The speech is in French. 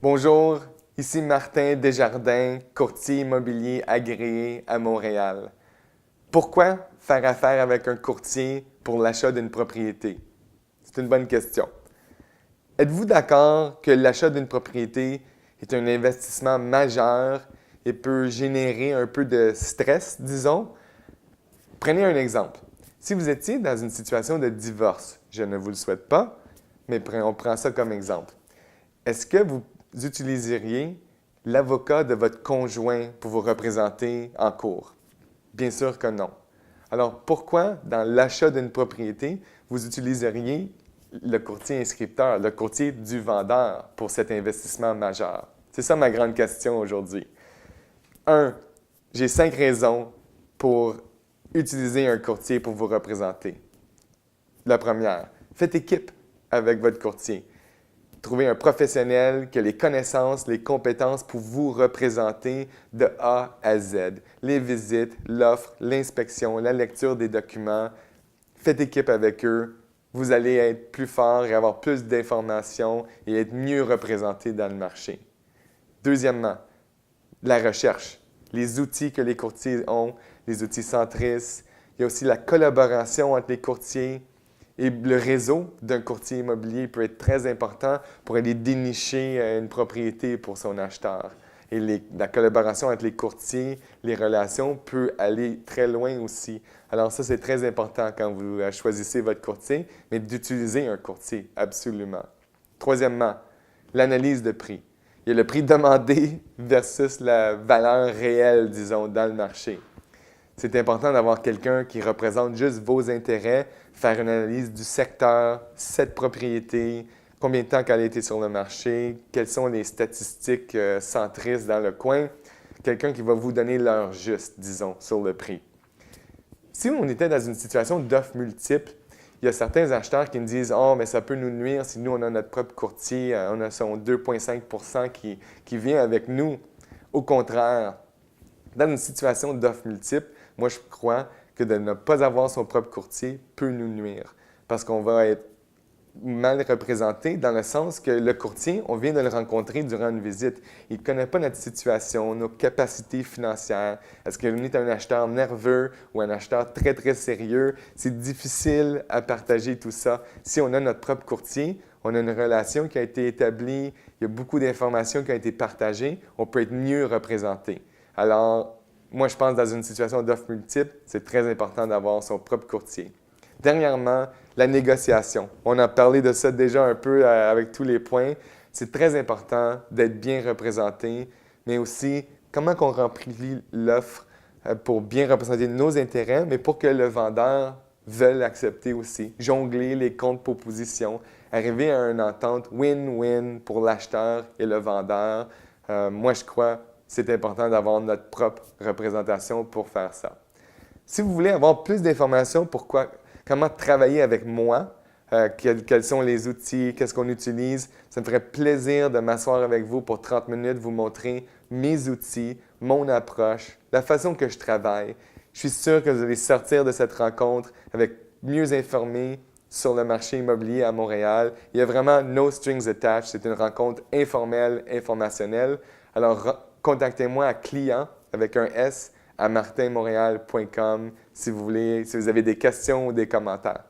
Bonjour, ici Martin Desjardins, courtier immobilier agréé à Montréal. Pourquoi faire affaire avec un courtier pour l'achat d'une propriété? C'est une bonne question. Êtes-vous d'accord que l'achat d'une propriété est un investissement majeur et peut générer un peu de stress, disons? Prenez un exemple. Si vous étiez dans une situation de divorce, je ne vous le souhaite pas, mais on prend ça comme exemple. Est-ce que vous utiliseriez l'avocat de votre conjoint pour vous représenter en cours? Bien sûr que non. Alors, pourquoi, dans l'achat d'une propriété, vous utiliseriez le courtier inscripteur, le courtier du vendeur pour cet investissement majeur? C'est ça ma grande question aujourd'hui. 1. J'ai 5 raisons pour utiliser un courtier pour vous représenter. La première, faites équipe avec votre courtier. Trouvez un professionnel qui a les connaissances, les compétences pour vous représenter de A à Z. Les visites, l'offre, l'inspection, la lecture des documents. Faites équipe avec eux. Vous allez être plus fort et avoir plus d'informations et être mieux représenté dans le marché. Deuxièmement, la recherche. Les outils que les courtiers ont, les outils centristes. Il y a aussi la collaboration entre les courtiers. Et le réseau d'un courtier immobilier peut être très important pour aller dénicher une propriété pour son acheteur. Et la collaboration entre les courtiers, les relations peut aller très loin aussi. Alors ça, c'est très important quand vous choisissez votre courtier, mais d'utiliser un courtier, absolument. Troisièmement, l'analyse de prix. Il y a le prix demandé versus la valeur réelle, disons, dans le marché. C'est important d'avoir quelqu'un qui représente juste vos intérêts, faire une analyse du secteur, cette propriété, combien de temps qu'elle a été sur le marché, quelles sont les statistiques centristes dans le coin. Quelqu'un qui va vous donner l'heure juste, disons, sur le prix. Si on était dans une situation d'offres multiples, il y a certains acheteurs qui me disent « Oh, mais ça peut nous nuire si nous, on a notre propre courtier, on a son 2,5 % qui vient avec nous. » Au contraire, dans une situation d'offres multiples, moi, je crois que de ne pas avoir son propre courtier peut nous nuire parce qu'on va être mal représenté dans le sens que le courtier, on vient de le rencontrer durant une visite. Il ne connaît pas notre situation, nos capacités financières. Est-ce qu'on est un acheteur nerveux ou un acheteur très, très sérieux? C'est difficile à partager tout ça. Si on a notre propre courtier, on a une relation qui a été établie, il y a beaucoup d'informations qui ont été partagées, on peut être mieux représenté. Alors, moi, je pense que dans une situation d'offres multiples, c'est très important d'avoir son propre courtier. Dernièrement, la négociation. On a parlé de ça déjà un peu avec tous les points. C'est très important d'être bien représenté, mais aussi comment on remplit l'offre pour bien représenter nos intérêts, mais pour que le vendeur veuille l'accepter aussi. Jongler les contre-propositions, arriver à une entente win-win pour l'acheteur et le vendeur. Moi, je crois c'est important d'avoir notre propre représentation pour faire ça. Si vous voulez avoir plus d'informations pour comment travailler avec moi, quels sont les outils, qu'est-ce qu'on utilise, ça me ferait plaisir de m'asseoir avec vous pour 30 minutes, vous montrer mes outils, mon approche, la façon que je travaille. Je suis sûr que vous allez sortir de cette rencontre avec mieux informé sur le marché immobilier à Montréal. Il y a vraiment no strings attached. C'est une rencontre informelle, informationnelle. Alors, contactez-moi à client avec un S à martinmontréal.com si vous avez des questions ou des commentaires.